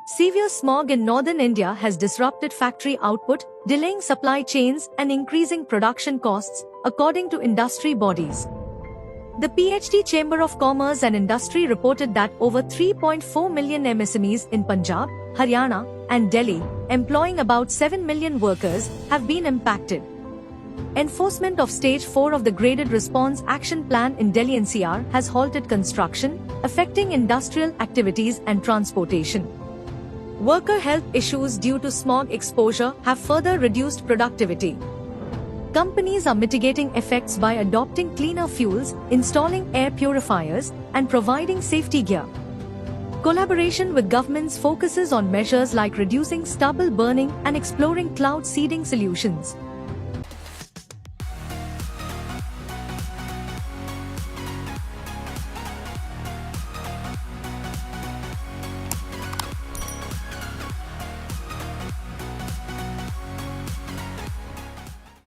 Severe smog in northern India has disrupted factory output, delaying supply chains and increasing production costs, according to industry bodies. The PhD Chamber of Commerce and Industry reported that over 3.4 million MSMEs in Punjab, Haryana, and Delhi, employing about 7 million workers, have been impacted. Enforcement of Stage 4 of the Graded Response Action Plan in Delhi-NCR has halted construction, affecting industrial activities and transportation. Worker health issues due to smog exposure have further reduced productivity. Companies are mitigating effects by adopting cleaner fuels, installing air purifiers, and providing safety gear. Collaboration with governments focuses on measures like reducing stubble burning and exploring cloud seeding solutions.